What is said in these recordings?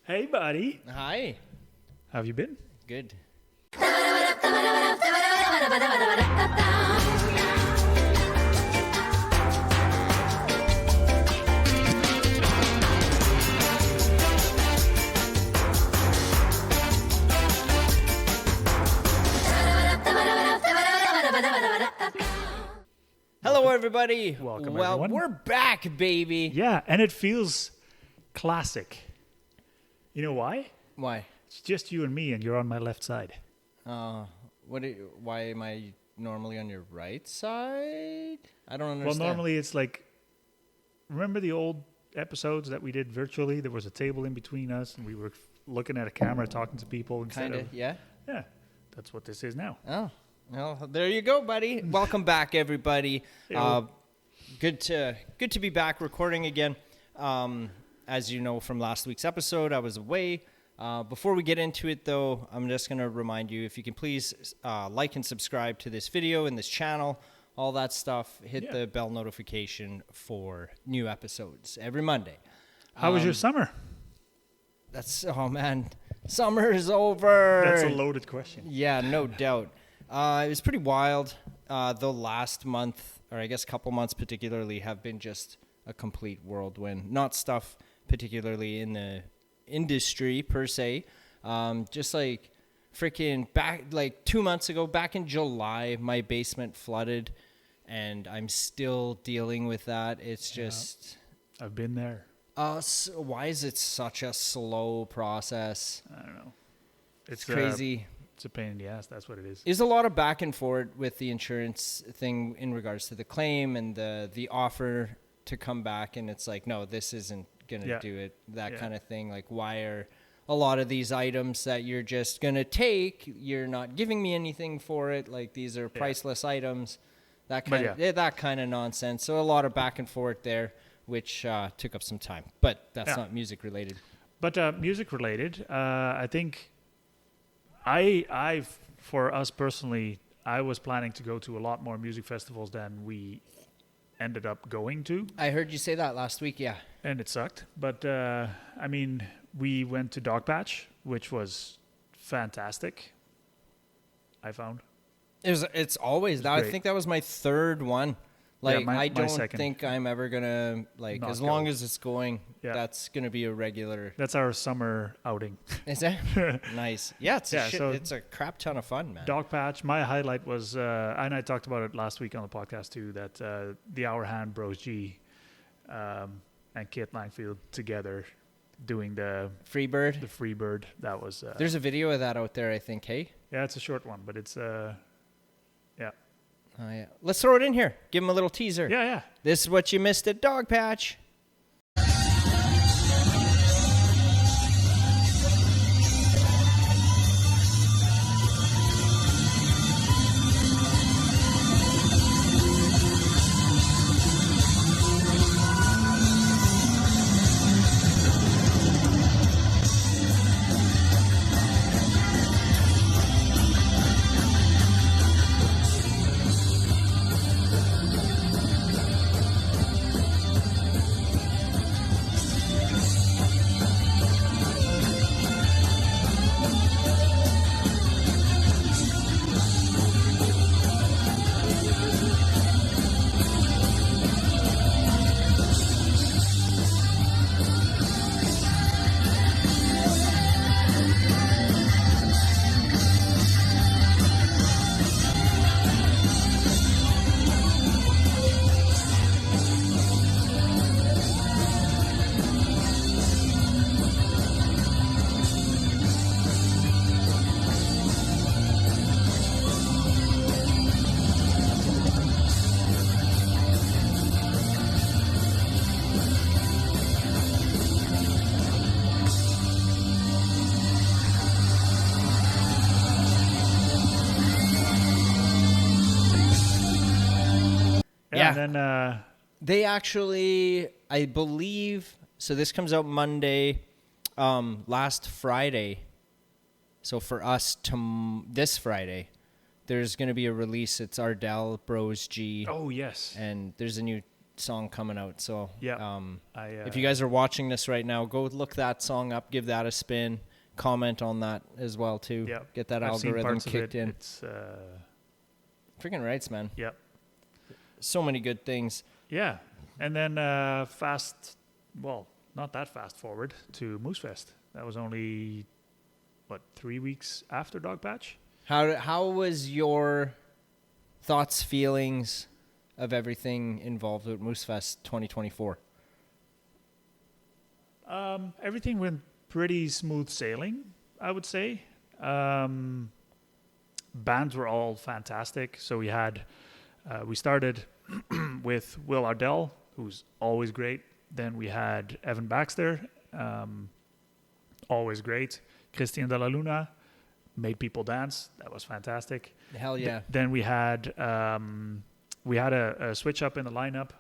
Hey, buddy. Hi. How have you been? Good. Hello, everybody. Welcome, well, everyone. we're back, baby. Yeah, and it feels classic. You know why? Why? It's just you and me, and you're on my left side. Why am I normally on your right side? I don't understand. Well, normally it's like, remember the old episodes that we did virtually? There was a table in between us, and we were looking at a camera talking to people instead Kind of, of... yeah. Yeah, that's what this is now. Oh, well, there you go, buddy. Welcome back, everybody. Yo. Good to be back recording again. As you know from last week's episode, I was away. Before we get into it, though, I'm just going to remind you, if you can please like and subscribe to this video and this channel, all that stuff. Hit the bell notification for new episodes every Monday. How was your summer? Oh, man. Summer is over. That's a loaded question. Yeah, no doubt. It was pretty wild. The last month, or I guess couple months particularly, have been just a complete whirlwind. Not stuff particularly in the industry per se. Just like freaking back, like 2 months ago, back in July, my basement flooded, and I'm still dealing with that. It's just... I've been there. So why is it such a slow process? I don't know. It's crazy. It's a pain in the ass. That's what it is. There's a lot of back and forth with the insurance thing in regards to the claim and the offer to come back. And it's like, no, this isn't going to do it. That kind of thing. Like, why are a lot of these items that you're just going to take, you're not giving me anything for it? Like, these are priceless items. That kind of nonsense. So a lot of back and forth there, which took up some time. But that's not music related. But music related, I think for us personally, I was planning to go to a lot more music festivals than we ended up going to. I heard you say that last week, yeah. And it sucked. But, I mean, we went to Dogpatch, which was fantastic, I found. It's always that. Great. I think that was my third one. Like, I don't second. think I'm ever going to, like, Not as go. long as it's going, Yeah. that's going to be a regular. That's our summer outing. Is that? Nice. Yeah, it's so it's a crap ton of fun, man. Dogpatch, my highlight was, and I talked about it last week on the podcast too, that the Our Hand Bros G and Kit Langfield together doing the Freebird. Freebird. That was... There's a video of that out there, I think, hey? yeah, it's a short one, but it's... yeah. Oh, yeah. Let's throw it in here. Give him a little teaser. Yeah. This is what you missed at Dogpatch. Yeah. And then... They actually, I believe, so this comes out Monday, last Friday. So for us, this Friday, there's going to be a release. It's Ardell Bros G. oh, yes. And there's a new song coming out. So Yeah. if you guys are watching this right now, go look that song up, give that a spin, comment on that as well too. Yeah. Get that I've seen algorithm parts of kicked it. in. It's Freaking rights, man. yeah. So many good things. Yeah. And then not that fast forward to Moosefest. That was only 3 weeks after Dogpatch. How was your thoughts, feelings of everything involved with Moosefest 2024? Everything went pretty smooth sailing, I would say. Bands were all fantastic. So we started with Will Ardell, who's always great. Then we had Evan Baxter, always great. Christian de la Luna made people dance. That was fantastic. Hell yeah. Then we had a switch up in the lineup.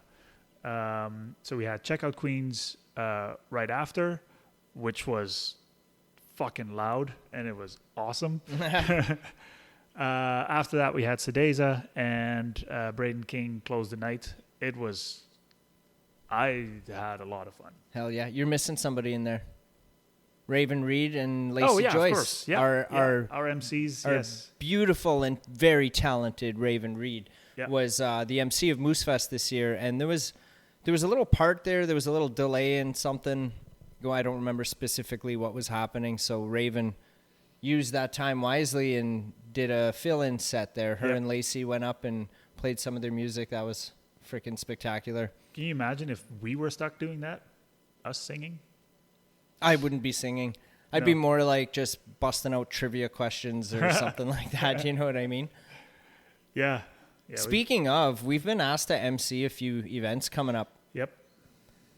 So we had Checkout Queens right after, which was fucking loud, and it was awesome. After that, we had Sedeza, and Braden King closed the night. I had a lot of fun. Hell yeah. You're missing somebody in there. Raven Reed and Lacey Joyce. Of course. Yeah. Our MCs, our yes. beautiful and very talented Raven Reed Yeah. was the MC of Moosefest this year, and there was a little part there. There was a little delay in something. I don't remember specifically what was happening. So Raven used that time wisely and did a fill-in set there. Her and Lacey went up and played some of their music. That was freaking spectacular. Can you imagine if we were stuck doing that? Us singing? I wouldn't be singing. I'd be more like just busting out trivia questions or something like that. You know what I mean? Yeah. Speaking of, we've been asked to MC a few events coming up Yep.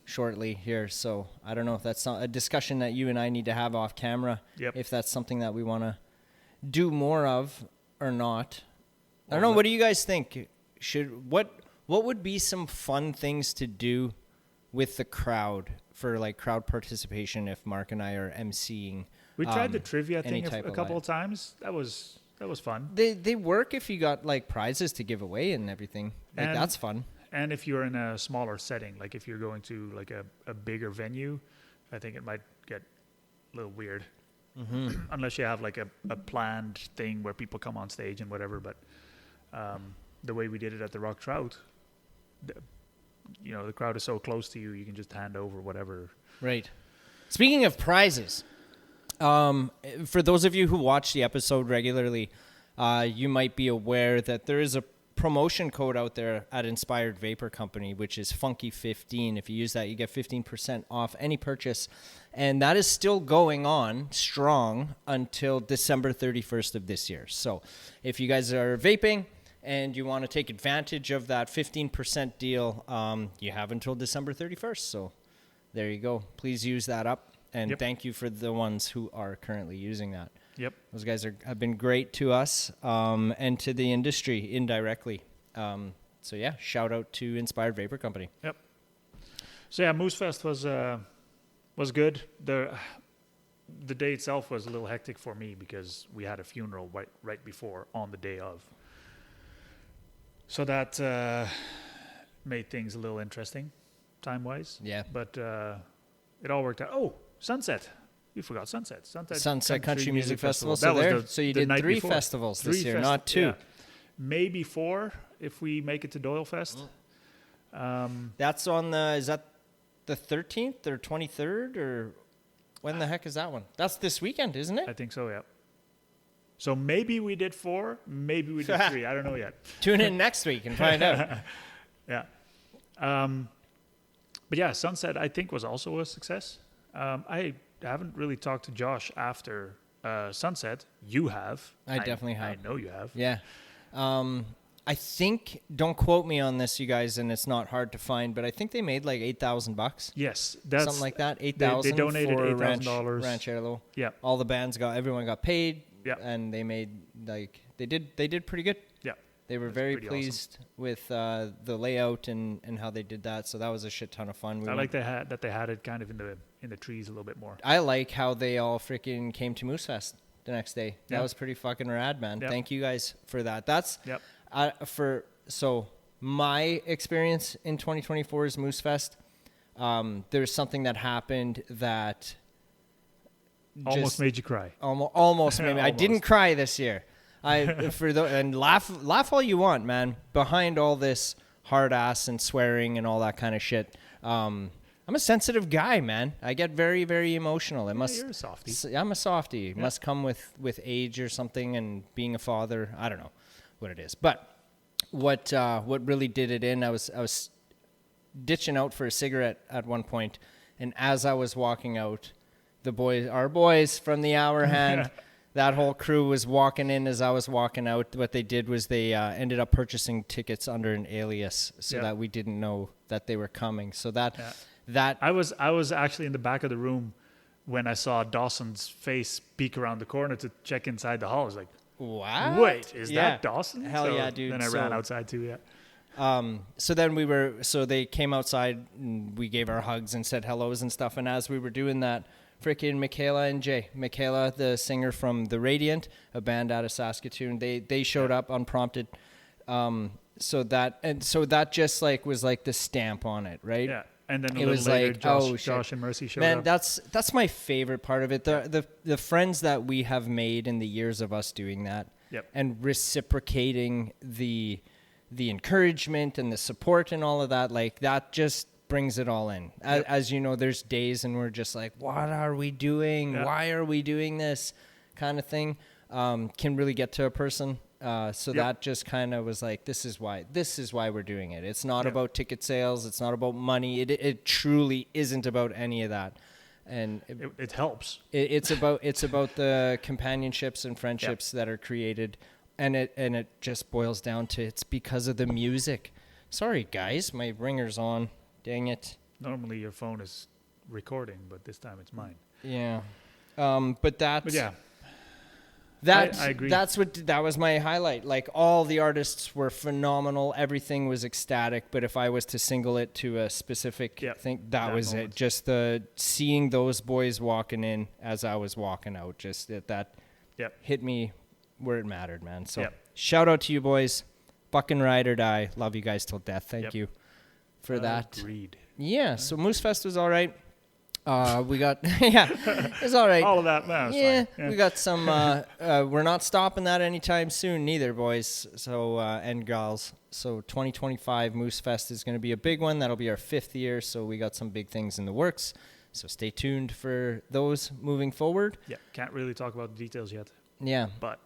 shortly here. So I don't know if that's a discussion that you and I need to have off camera. Yep. If that's something that we want to do more of or not. I don't know. What do you guys think? What would be some fun things to do with the crowd for like crowd participation if Mark and I are MCing? We tried the trivia any thing type a of couple of times. That was fun. They work if you got like prizes to give away and everything. Like And- that's fun. And if you're in a smaller setting, like if you're going to like a bigger venue, I think it might get a little weird. Unless you have like a planned thing where people come on stage and whatever. But the way we did it at the Rock Trout, the crowd is so close to you, you can just hand over whatever. Right. Speaking of prizes, for those of you who watch the episode regularly, you might be aware that there is a promotion code out there at Inspired Vapor Company, which is Funky15. If you use that, you get 15% off any purchase. And that is still going on strong until December 31st of this year. So if you guys are vaping and you want to take advantage of that 15% deal, you have until December 31st. So there you go. Please use that up. And thank you for the ones who are currently using that. Yep. Those guys have been great to us and to the industry indirectly. So yeah, shout out to Inspired Vapor Company. Yep. So yeah, Moosefest was good. The day itself was a little hectic for me because we had a funeral right before on the day of. So that made things a little interesting, time-wise. Yeah. But it all worked out. Oh, Sunset. You forgot Sunset. Sunset Country Music Festival. That So you did night 3 before. festivals this 3 year, not 2. yeah. Maybe 4 if we make it to Doyle Fest. That's on is that the 13th or 23rd or when the heck is that one? That's this weekend, isn't it? I think so, yeah. So maybe we did 4, maybe we did 3. I don't know yet. Tune in next week and find out. Yeah. But yeah, Sunset I think was also a success. I haven't really talked to Josh after Sunset. You have. I definitely have. I know you have. Yeah. I think, don't quote me on this, you guys, and it's not hard to find, but I think they made like $8,000. Yes, that's something like that. $8,000. They donated for $8,000. Ranch Airlo. Yeah. All the bands everyone got paid. Yeah. And they made they did pretty good. Yeah. They were That's very pretty pleased with the layout and how they did that. So that was a shit ton of fun. I like they had it kind of in the trees a little bit more. I like how they all freaking came to Moosefest the next day. That Yeah. was pretty fucking rad, man. Yep. Thank you guys for that. That's Yep. so my experience in 2024's Moose Fest, there's something that happened that almost made you cry. Almost made me. I didn't cry this year. And laugh all you want, man. Behind all this hard ass and swearing and all that kind of shit, I'm a sensitive guy, man. I get very, very emotional. You're a softie. I'm a softie. It must come with age or something and being a father. I don't know what it is. But what really did it in, I was ditching out for a cigarette at one point, and as I was walking out, our boys from the Hour Hand, that whole crew was walking in as I was walking out. What they did was they ended up purchasing tickets under an alias so that we didn't know that they were coming. So that I was actually in the back of the room when I saw Dawson's face peek around the corner to check inside the hall. I was like, "What? Wait, is that Dawson?" Hell yeah, dude. Then I ran outside too. Yeah. So then they came outside and we gave our hugs and said hellos and stuff. And as we were doing that, freaking Michaela and Jay. Michaela, the singer from The Radiant, a band out of Saskatoon, they showed up unprompted. So that just like was like the stamp on it, right? Yeah. And then it was later, like, Josh and Mercy showed up. Man, up. that's my favorite part of it. The friends that we have made in the years of us doing that, and reciprocating the encouragement and the support and all of that, like that just brings it all in. As you know, there's days and we're just like, what are we doing? Why are we doing this kind of thing? Can really get to a person. That just kind of was like, this is why we're doing it. It's not about ticket sales. It's not about money. It truly isn't about any of that. And it helps. It's about the companionships and friendships that are created. And it just boils down to, it's because of the music. Sorry guys, my ringer's on. Dang it. Normally your phone is recording, but this time it's mine. Yeah. I agree. That was my highlight. Like, all the artists were phenomenal. Everything was ecstatic. But if I was to single it to a specific thing, that was moment. It. Just seeing those boys walking in as I was walking out, just that hit me where it mattered, man. So shout out to you boys. Fucking ride or die. Love you guys till death. Thank you for that. Agreed. Yeah. So Moose Fest was all right. We got, it's all right. All of that, man. We got some, we're not stopping that anytime soon neither, boys. So, and gals. So 2025 Moose Fest is going to be a big one. That'll be our 5th year. So we got some big things in the works. So stay tuned for those moving forward. Yeah. Can't really talk about the details yet. Yeah. But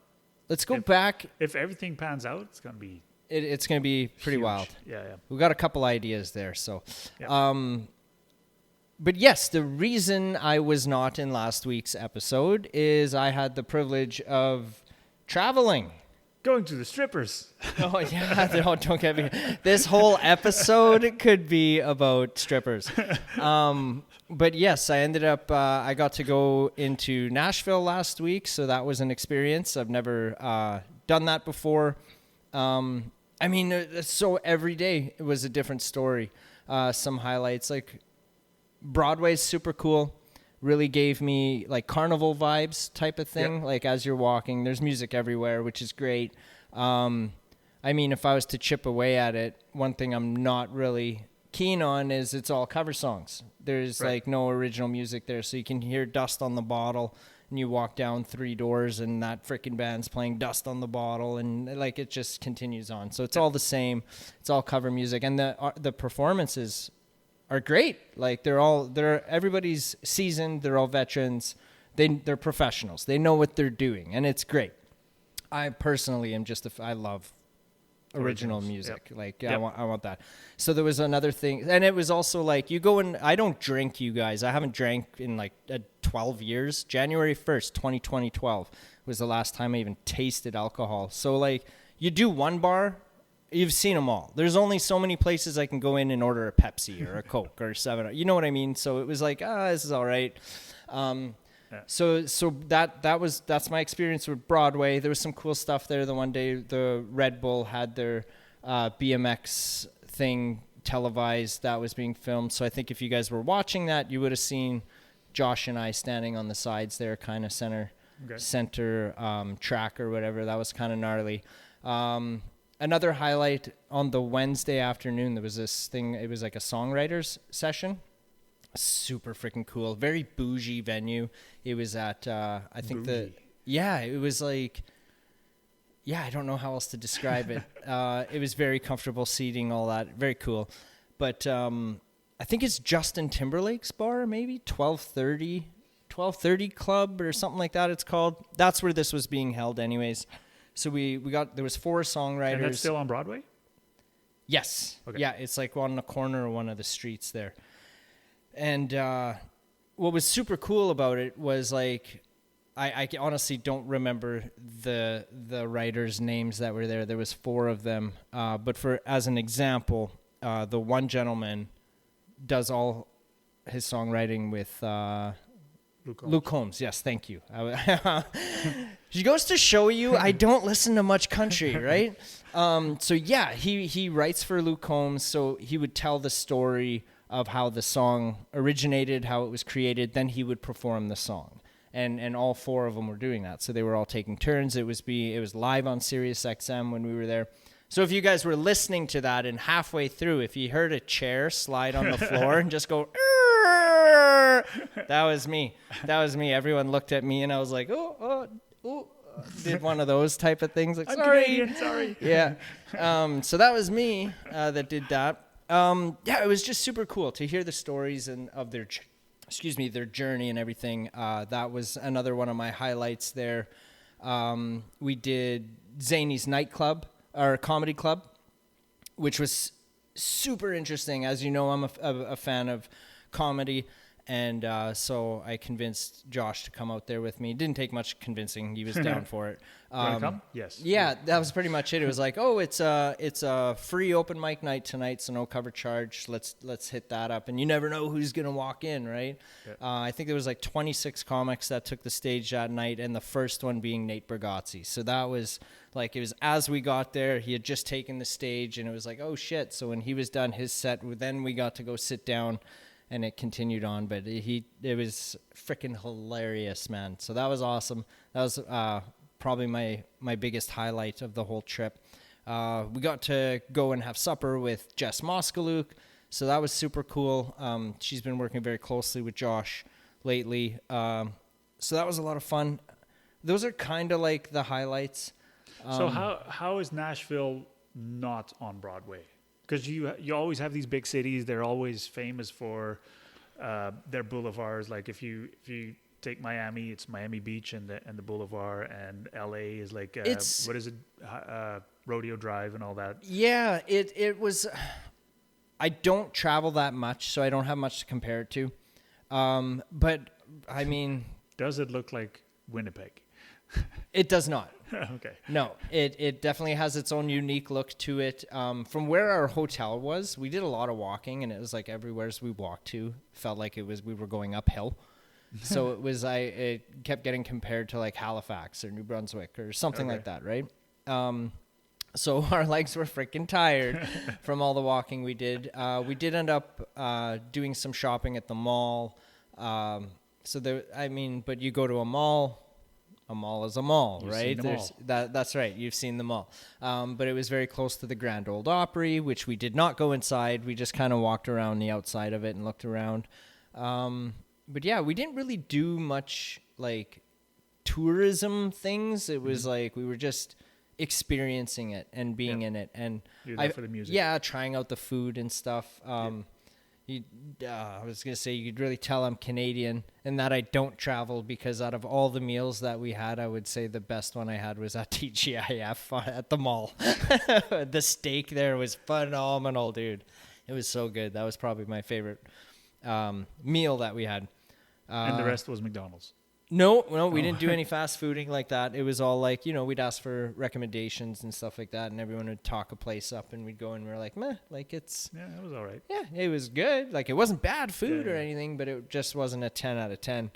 let's go back. If everything pans out, it's going to be. It's going to be pretty huge. wild. Yeah. We got a couple ideas there. So, but yes, the reason I was not in last week's episode is I had the privilege of traveling. Going to the strippers. Oh, yeah. Don't get me. This whole episode could be about strippers. But yes, I ended up, I got to go into Nashville last week. So that was an experience. I've never done that before. I mean, so every day it was a different story. Some highlights, like Broadway's super cool. Really gave me like carnival vibes type of thing. Like as you're walking, there's music everywhere, which is great. I mean, if I was to chip away at it, one thing I'm not really keen on is it's all cover songs. There's like no original music there. So you can hear Dust on the Bottle and you walk down 3 doors and that freaking band's playing Dust on the Bottle, and like it just continues on. So it's all the same. It's all cover music, and the performances are great. Like everybody's seasoned. They're all veterans. They're professionals. They know what they're doing, and it's great. I personally am I love original music. Like I want that. So there was another thing, and it was also like you go and I don't drink, you guys. I haven't drank in like 12 years. January 1st, 2012 was the last time I even tasted alcohol. So like you do one bar, you've seen them all. There's only so many places I can go in and order a Pepsi or a Coke or 7. You know what I mean? So it was like, this is all right. So that's my experience with Broadway. There was some cool stuff there. The one day the Red Bull had their BMX thing televised that was being filmed. So I think if you guys were watching that, you would have seen Josh and I standing on the sides there, kind of center track or whatever. That was kind of gnarly. Another highlight on the Wednesday afternoon, there was this thing. It was like a songwriters session. Super freaking cool. Very bougie venue. It was at, I think Bougie. it was like, I don't know how else to describe it. It was very comfortable seating, all that. Very cool. But I think it's Justin Timberlake's bar, maybe 1230 Club or something like that it's called. That's where this was being held anyways. So there was 4 songwriters. And that's still on Broadway? Yes. Okay. Yeah, it's like on the corner of one of the streets there. And what was super cool about it was like, I honestly don't remember the writers' names that were there. There was 4 of them. But as an example, the one gentleman does all his songwriting with Luke Combs. Yes, thank you. She goes to show you I don't listen to much country, right? So yeah, he writes for Luke Combs. So he would tell the story of how the song originated, how it was created. Then he would perform the song. And all 4 of them were doing that. So they were all taking turns. It was live on Sirius XM when we were there. So if you guys were listening to that and halfway through, if you heard a chair slide on the floor and just go, that was me. Everyone looked at me and I was like, oh, did one of those type of things. Like, I'm sorry. Canadian, sorry. Yeah. So that was me that did that. It was just super cool to hear the stories and of their journey and everything. That was another one of my highlights there. We did Zany's nightclub or comedy club, which was super interesting. As you know, I'm a fan of comedy. And so I convinced Josh to come out there with me. It didn't take much convincing. He was down for it. Wanna come? Yes. Yeah, that was pretty much it. It was like, it's a free open mic night tonight, so no cover charge. Let's hit that up. And you never know who's gonna walk in, right? Yeah. I think there was like 26 comics that took the stage that night, and the first one being Nate Bargatze. So that was like, it was as we got there, he had just taken the stage, and it was like, oh shit. So when he was done his set, then we got to go sit down. And it continued on, but it was freaking hilarious, man. So that was awesome. That was probably my biggest highlight of the whole trip. We got to go and have supper with Jess Moskaluk, so that was super cool. She's been working very closely with Josh lately, so that was a lot of fun. Those are kind of like the highlights. So how is Nashville not on Broadway? Because you always have these big cities, they're always famous for their boulevards. Like if you take Miami, it's Miami Beach and the boulevard, and LA is like what is it, Rodeo Drive and all that. Yeah, it was. I don't travel that much, so I don't have much to compare it to. But I mean, does it look like Winnipeg? It does not. Okay. No, it definitely has its own unique look to it. From where our hotel was, we did a lot of walking, and it was like everywhere we walked to felt like we were going uphill. So it kept getting compared to like Halifax or New Brunswick or something like that, right? So our legs were freaking tired from all the walking we did. We did end up doing some shopping at the mall. But you go to a mall is a mall, right? That's right. You've seen them all. But it was very close to the Grand Ole Opry, which we did not go inside. We just kind of walked around the outside of it and looked around. But yeah, we didn't really do much like tourism things. It was like we were just experiencing it and being in it. And you're there for the music. Yeah, trying out the food and stuff. I was going to say, you could really tell I'm Canadian and that I don't travel, because out of all the meals that we had, I would say the best one I had was at TGIF at the mall. The steak there was phenomenal, dude. It was so good. That was probably my favorite meal that we had. And the rest was McDonald's. No, we didn't do any fast fooding like that. It was all like, we'd ask for recommendations and stuff like that, and everyone would talk a place up, and we'd go and we were like, meh, like it's... Yeah, it was all right. Yeah, it was good. Like, it wasn't bad food or anything, but it just wasn't a 10 out of 10,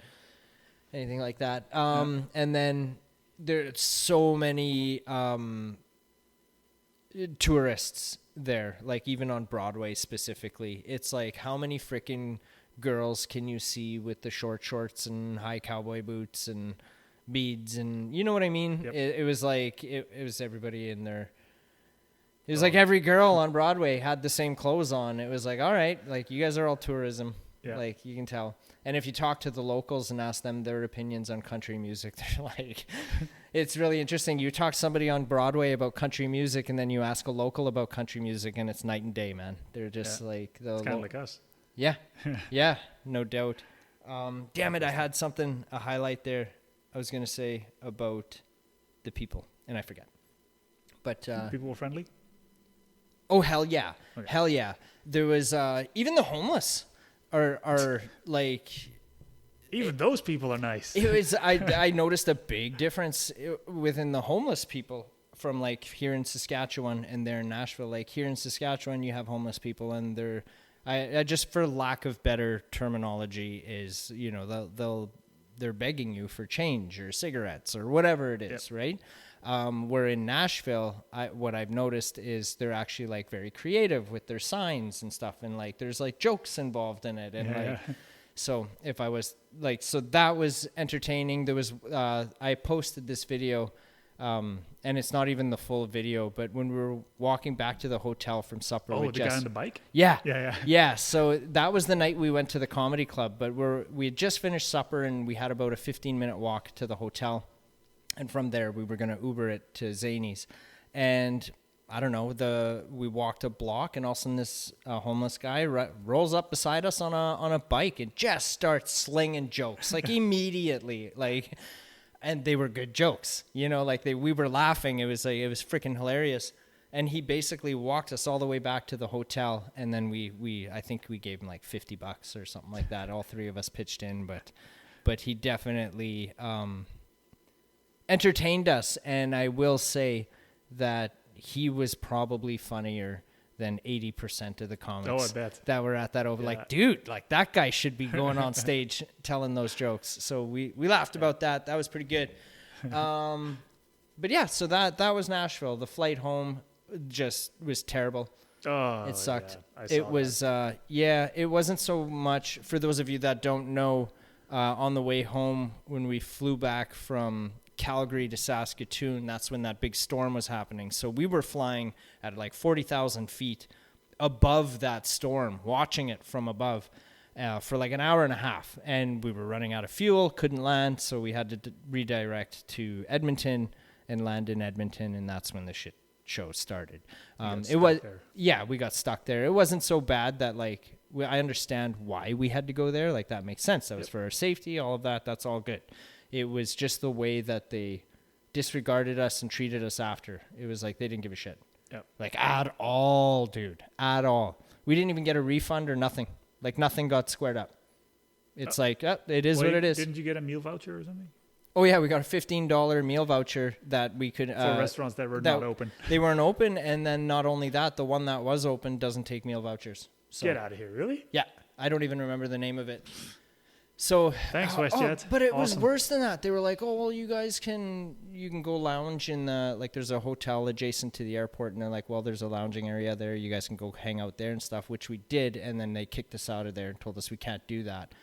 anything like that. And then there's so many tourists there, like even on Broadway specifically. It's like, how many freaking girls can you see with the short shorts and high cowboy boots and beads, and you know what I mean? Yep. It was like it was everybody in their It was like every girl on Broadway had the same clothes on. It was like, all right, like you guys are all tourism. Yeah. Like you can tell. And if you talk to the locals and ask them their opinions on country music, they're like, it's really interesting. You talk to somebody on Broadway about country music and then you ask a local about country music and it's night and day, man. They're just like, it's kind of like us. Yeah. Yeah, no doubt. Damn it. I had a highlight there. I was going to say about the people and I forgot. But, people were friendly? Oh, hell yeah. Okay. Hell yeah. There was, even the homeless are like, even those people are nice. it was, I noticed a big difference within the homeless people from like here in Saskatchewan and there in Nashville. Like here in Saskatchewan, you have homeless people and I just, for lack of better terminology, is, you know, they're begging you for change or cigarettes or whatever it is, Yep. right? Where in Nashville, what I've noticed is they're actually like very creative with their signs and stuff, and like there's like jokes involved in it, and like, so if I was like, so that was entertaining. There was, I posted this video, and it's not even the full video, but when we were walking back to the hotel from supper, Oh, the guy on the bike? yeah. Yeah. Yeah. So that was the night we went to the comedy club, but we had just finished supper and we had about a 15-minute walk to the hotel. And from there, we were going to Uber it to Zany's. And I don't know, we walked a block and all of a sudden this homeless guy rolls up beside us on a bike and just starts slinging jokes, like immediately, like, and they were good jokes, you know, like we were laughing. It was freaking hilarious. And he basically walked us all the way back to the hotel. And then I think we gave him like $50 or something like that. All three of us pitched in, but he definitely, entertained us, and I will say that he was probably funnier than 80% of the comics that were at that over. Yeah. Like, dude, like that guy should be going on stage telling those jokes. So we laughed about that. That was pretty good. But yeah, so that was Nashville. The flight home just was terrible. Oh, it sucked. Yeah, it was it wasn't so much, for those of you that don't know, on the way home when we flew back from Calgary to Saskatoon, that's when that big storm was happening. So we were flying at like 40,000 feet above that storm, watching it from above for like an hour and a half. And we were running out of fuel, couldn't land. So we had to redirect to Edmonton and land in Edmonton. And that's when the shit show started. We got stuck there. It wasn't so bad that like, I understand why we had to go there. Like that makes sense. That was for our safety, all of that. That's all good. It was just the way that they disregarded us and treated us after. It was like they didn't give a shit. Yep. Like at all, dude. At all. We didn't even get a refund or nothing. Like nothing got squared up. It's it is what it is. Didn't you get a meal voucher or something? Oh, yeah. We got a $15 meal voucher that we could... For restaurants that were not open. They weren't open. And then not only that, the one that was open doesn't take meal vouchers. So, get out of here. Really? Yeah. I don't even remember the name of it. So thanks, WestJet. But it was worse than that. They were like, "Oh, well, you can go lounge in the, like, there's a hotel adjacent to the airport," and they're like, "Well, there's a lounging area there. You guys can go hang out there and stuff," which we did, and then they kicked us out of there and told us we can't do that.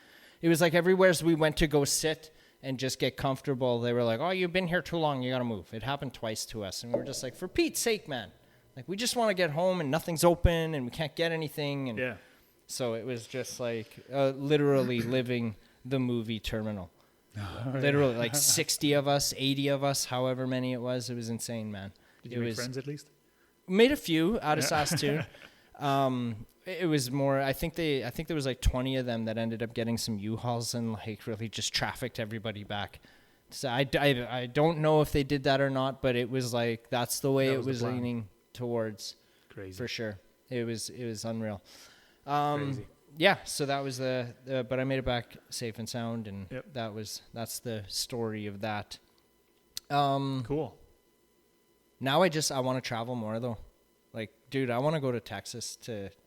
It was like everywhere we went to go sit and just get comfortable, they were like, "Oh, you've been here too long. You got to move." It happened twice to us, and we were just like, "For Pete's sake, man! Like, we just want to get home, and nothing's open, and we can't get anything." And yeah. So it was just like literally living the movie Terminal. Literally like 60 of us, 80 of us, however many it was. It was insane, man. Did you make friends at least? Made a few out of Saskatoon. It was more, I think there was like 20 of them that ended up getting some U-Hauls and like really just trafficked everybody back. So I don't know if they did that or not, but it was like, that's the way it was leaning towards. Crazy. For sure. It was unreal. Crazy. Yeah, so that was but I made it back safe and sound, and yep. that's the story of that. Cool. Now I want to travel more though. Like, dude, I want to go to Texas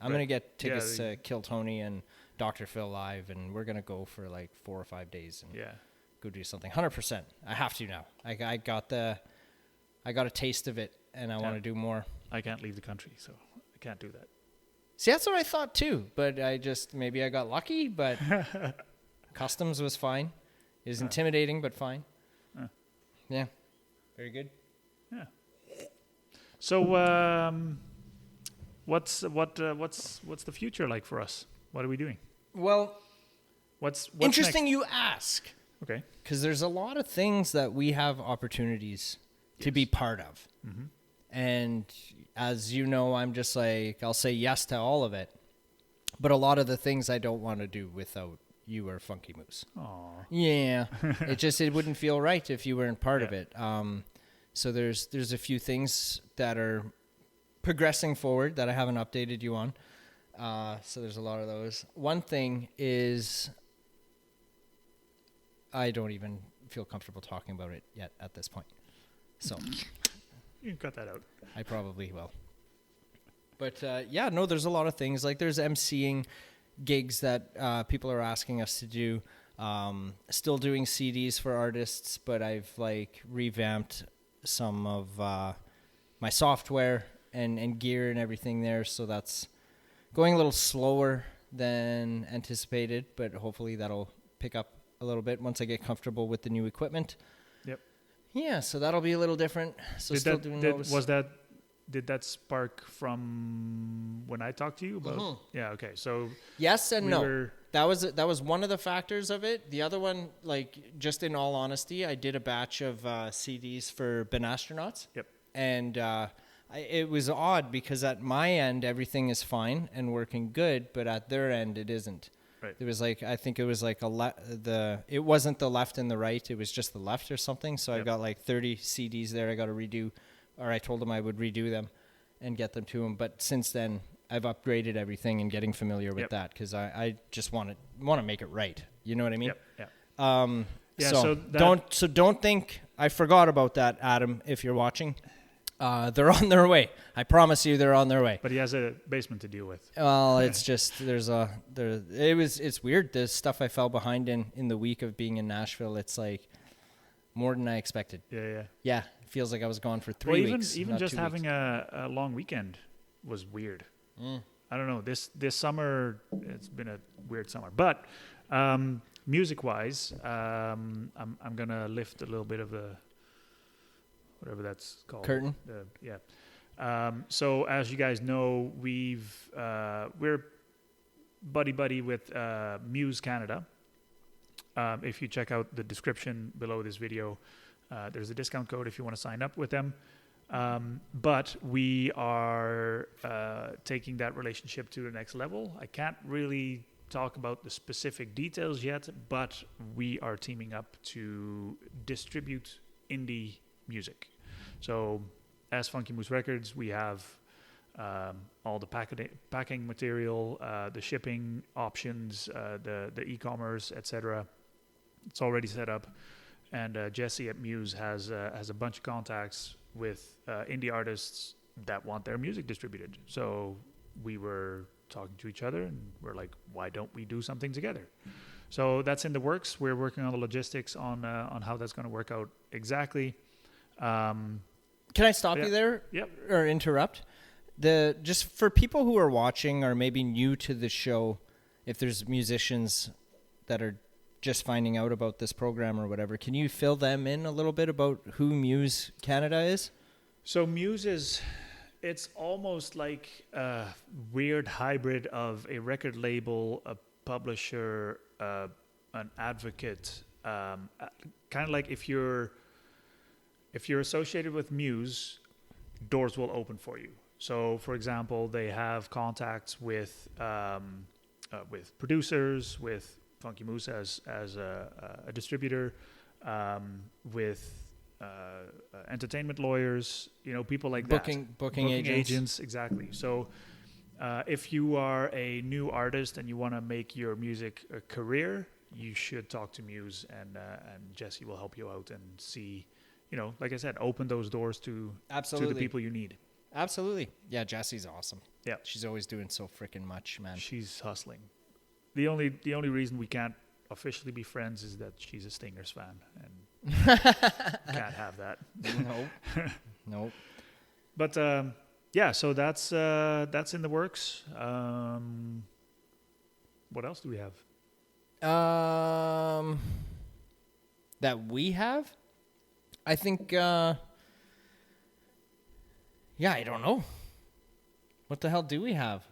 I'm going to get tickets to Kill Tony and Dr. Phil live, and we're going to go for like 4 or 5 days and go do something. 100%. I have to now. I got a taste of it, and I want to do more. I can't leave the country, so I can't do that. See, that's what I thought too, but maybe I got lucky, but customs was fine. It was intimidating, but fine. Yeah. Very good. Yeah. So, what's the future like for us? What are we doing? Well, What's interesting next? you ask. Okay. Because there's a lot of things that we have opportunities to be part of. Mm-hmm. And as you know, I'm just like, I'll say yes to all of it. But a lot of the things I don't want to do without you or Funky Moose. Aw. Yeah. it wouldn't feel right if you weren't part of Yeah. it. So there's a few things that are progressing forward that I haven't updated you on. So there's a lot of those. One thing is I don't even feel comfortable talking about it yet at this point. So You can cut that out. I probably will. But yeah, no, there's a lot of things. Like there's MCing gigs that people are asking us to do. Still doing CDs for artists, but I've like revamped some of my software and gear and everything there. So that's going a little slower than anticipated, but hopefully that'll pick up a little bit once I get comfortable with the new equipment. Yep. Yeah, so that'll be a little different. So still doing those. Did that spark from when I talked to you about? Mhm. Yeah. Okay. So Yes and we no. were- That was one of the factors of it. The other one, like just in all honesty, I did a batch of CDs for Ben Astronauts. Yep. And it was odd because at my end everything is fine and working good, but at their end it isn't. Right. There was like I think it was like it wasn't the left and the right, it was just the left or something. So Yep. I've got like 30 CDs there. I got to redo, or I told them I would redo them and get them to them. But since then I've upgraded everything and getting familiar with Yep. that because I just want to make it right. You know what I mean? Yep. Yeah. Yeah, So, so that- don't think I forgot about that, Adam. If you're watching, they're on their way. I promise you, they're on their way. But he has a basement to deal with. Well, it's just it's weird. The stuff I fell behind in the week of being in Nashville. It's like more than I expected. Yeah. Yeah. Yeah, it feels like I was gone for 3 Well, weeks. even not just 2 having weeks. a long weekend was weird. Mm. I don't know. This summer it's been a weird summer, but music wise, I'm gonna lift a little bit of the whatever that's called Curtain? Yeah. So as you guys know, we're buddy with Muse Canada. If you check out the description below this video, there's a discount code if you want to sign up with them. But we are taking that relationship to the next level. I can't really talk about the specific details yet, but we are teaming up to distribute indie music. So as Funky Moose Records, we have all the packing material, the shipping options, the e-commerce, etc. It's already set up. And Jesse at Muse has a bunch of contacts with indie artists that want their music distributed. So we were talking to each other and we're like, why don't we do something together? So that's in the works. We're working on the logistics on how that's going to work out exactly. Can I stop yeah. you there? Yep. Or interrupt? Just for people who are watching or maybe new to the show, if there's musicians that are just finding out about this program or whatever, can you fill them in a little bit about who Muse Canada is? So Muse it's almost like a weird hybrid of a record label, a publisher, an advocate. Kind of like if you're associated with Muse, doors will open for you. So, for example, they have contacts with producers, with Funky Moose as a distributor, with entertainment lawyers, people like booking agents. Exactly. So, if you are a new artist and you want to make your music a career, you should talk to Muse, and Jesse will help you out and see. Like I said, open those doors to the people you need. Absolutely. Yeah, Jesse's awesome. Yeah. She's always doing so freaking much, man. She's hustling. The only reason we can't officially be friends is that she's a Stingers fan, and can't have that. Nope. But yeah, so that's in the works. What else do we have? That we have? I think, yeah, I don't know. What the hell do we have?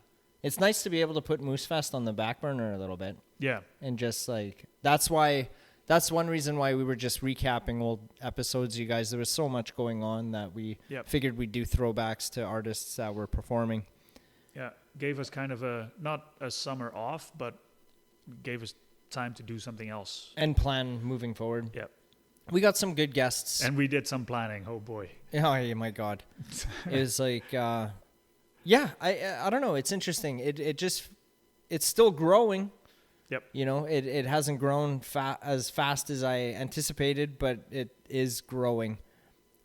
It's nice to be able to put Moose Fest on the back burner a little bit. Yeah. And just like, that's one reason why we were just recapping old episodes, you guys. There was so much going on that we figured we'd do throwbacks to artists that were performing. Yeah. Gave us kind of not a summer off, but gave us time to do something else. And plan moving forward. Yep. We got some good guests. And we did some planning. Oh, boy. Oh, my God. It was like, I don't know. It's interesting. It's still growing. Yep. You know, it hasn't grown as fast as I anticipated, but it is growing,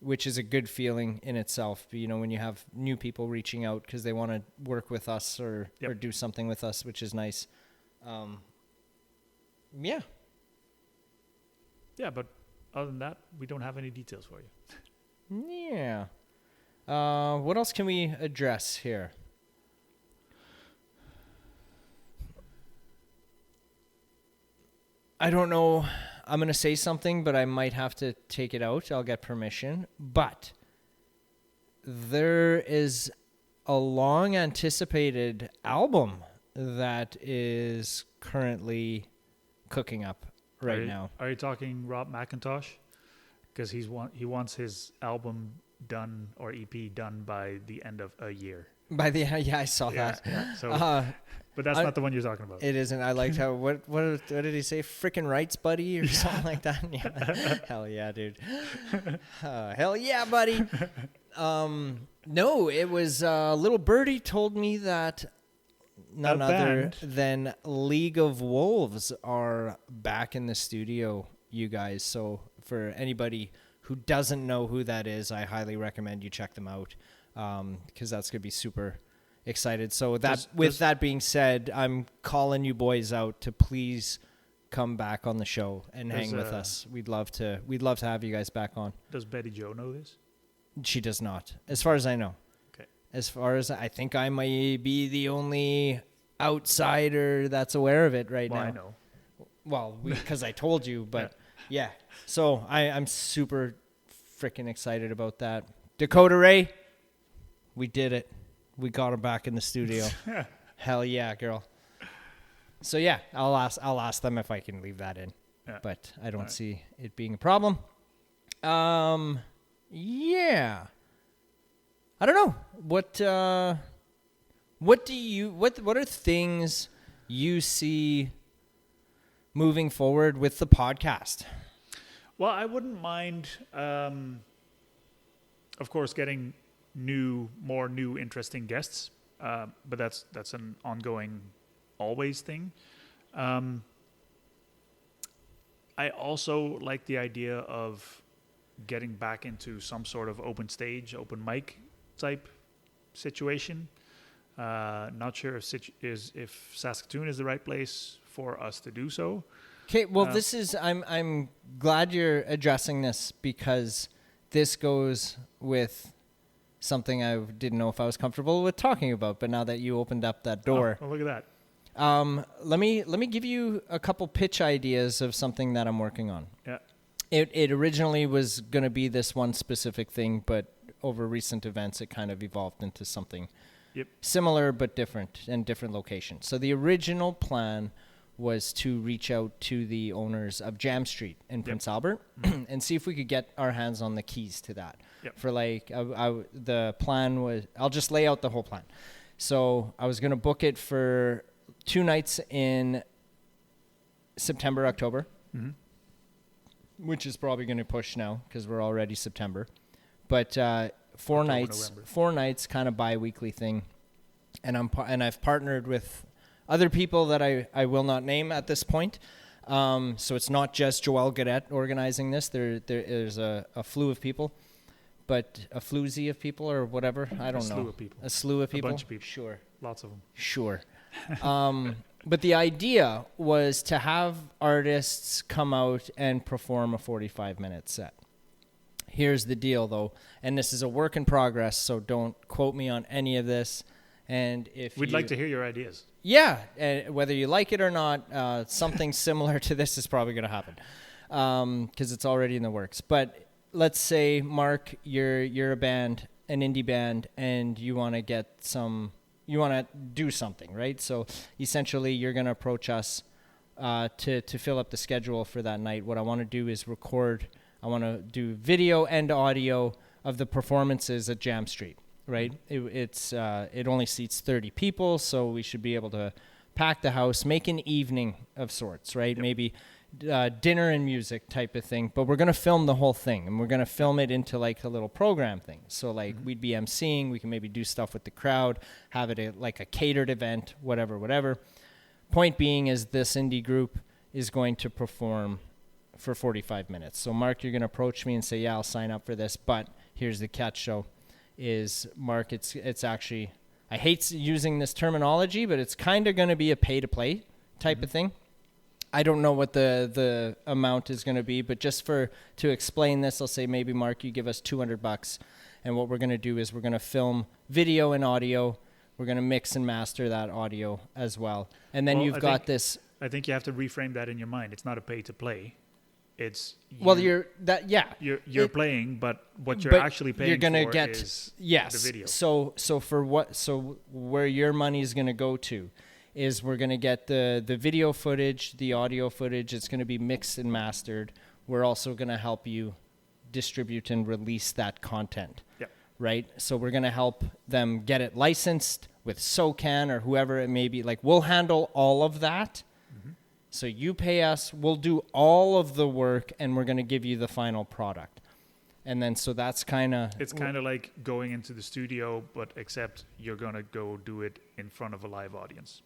which is a good feeling in itself. You know, when you have new people reaching out because they want to work with us or do something with us, which is nice. Yeah. Yeah, but other than that, we don't have any details for you. Yeah. What else can we address here? I don't know. I'm going to say something, but I might have to take it out. I'll get permission. But there is a long anticipated album that is currently cooking up now. Are you talking Rob McIntosh? Because he wants his album done or EP done by the end of a year. I saw that. Yeah. So, but that's not the one you're talking about. It isn't. I liked how what did he say? Frickin' rights, buddy, or something like that. Yeah. Hell yeah, dude. Hell yeah, buddy. No, it was Little Birdie told me that none other than League of Wolves are back in the studio, you guys. So for anybody who doesn't know who that is, I highly recommend you check them out. Because that's going to be super excited. So that being said, I'm calling you boys out to please come back on the show and hang with us. We'd love to have you guys back on. Does Betty Jo know this? She does not, as far as I know. Okay. As far as I think I might be the only outsider that's aware of it right now. I know. Well, because I told you, but yeah. So I'm super freaking excited about that. Dakota Ray. We did it. We got her back in the studio. Hell yeah, girl. So yeah, I'll ask them if I can leave that in. Yeah. But I don't see it being a problem. Yeah. I don't know. What are things you see moving forward with the podcast? Well, I wouldn't mind of course getting more new interesting guests, but that's an ongoing always thing. I also like the idea of getting back into some sort of open stage, open mic type situation. Not sure if Saskatoon is the right place for us to do so. Okay, well, this is I'm glad you're addressing this because this goes with something I didn't know if I was comfortable with talking about, but now that you opened up that door. Oh, look at that. Let me give you a couple pitch ideas of something that I'm working on. Yeah. It originally was going to be this one specific thing, but over recent events, it kind of evolved into something similar but different and different locations. So the original plan was to reach out to the owners of Jam Street in Prince Albert and see if we could get our hands on the keys to that. For the plan was, I'll just lay out the whole plan. So I was going to book it for 2 nights in September, October, which is probably going to push now because we're already September. But 4 nights, November. 4 nights, kind of bi-weekly thing. And I've partnered with other people that I will not name at this point. So it's not just Joel Gadet organizing this. There's a slew of people. But a floozy of people or whatever, I don't know. A slew of people? A bunch of people. Sure. Lots of them. Sure. But the idea was to have artists come out and perform a 45-minute set. Here's the deal, though, and this is a work in progress, so don't quote me on any of this. And we'd like to hear your ideas. Yeah, whether you like it or not, something similar to this is probably going to happen because it's already in the works. But let's say, Mark, you're a band, an indie band, and you want to get some do something, right? So essentially you're going to approach us to fill up the schedule for that night. What I want to do is record. I want to do video and audio of the performances at Jam Street, right? It only seats 30 people, so we should be able to pack the house, make an evening of sorts, right? Yep. Maybe dinner and music type of thing, but we're going to film the whole thing, and we're going to film it into like a little program thing. So like we'd be emceeing, we can maybe do stuff with the crowd, have it like a catered event, whatever. Point being is this indie group is going to perform for 45 minutes. So Mark, you're going to approach me and say, yeah, I'll sign up for this, but here's the catch, show is, Mark, it's actually, I hate using this terminology, but it's kind of going to be a pay-to-play type of thing. I don't know what the amount is going to be, but just to explain this, I'll say maybe, Mark, you give us $200, and what we're going to do is we're going to film video and audio. We're going to mix and master that audio as well. And then I think you have to reframe that in your mind. It's not a pay-to-play. It's you're playing, but what you're actually paying is the video. So where your money is going to go to is we're going to get the video footage, the audio footage. It's going to be mixed and mastered. We're also going to help you distribute and release that content. Yep. Right? So we're going to help them get it licensed with SOCAN or whoever it may be. Like, we'll handle all of that. So you pay us, we'll do all of the work, and we're going to give you the final product. And then, so that's kind of... It's kind of like going into the studio, but except you're going to go do it in front of a live audience.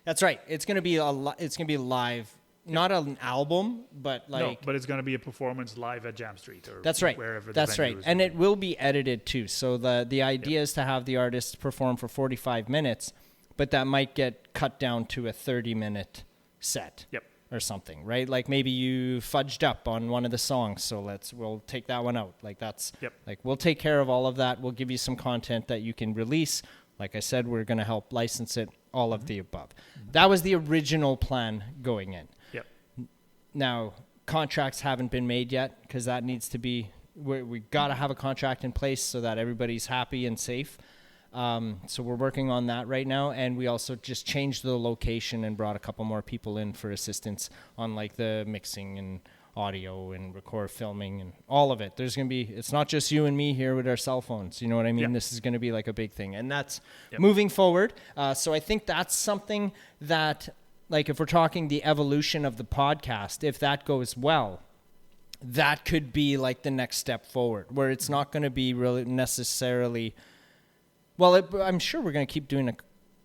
That's right. It's going to be live, not an album, but like... No, but it's going to be a performance live at Jam Street or that's right. Wherever that's the venue right. is. And it will be edited too. So the idea is to have the artist perform for 45 minutes, but that might get cut down to a 30-minute set. Yep. Or something, right? Like maybe you fudged up on one of the songs, so we'll take that one out. Like that's like we'll take care of all of that. We'll give you some content that you can release. Like I said, we're going to help license it, all of the above. That was the original plan going in. Yep. Now, contracts haven't been made yet because that needs to be, we got to have a contract in place so that everybody's happy and safe. So we're working on that right now, and we also just changed the location and brought a couple more people in for assistance on like the mixing and audio and record filming and all of it. There's going to be, it's not just you and me here with our cell phones. You know what I mean? Yep. This is going to be like a big thing, and that's moving forward. So I think that's something that, like, if we're talking the evolution of the podcast, if that goes well, that could be like the next step forward, where it's not going to be really necessarily... Well, I'm sure we're going to keep doing a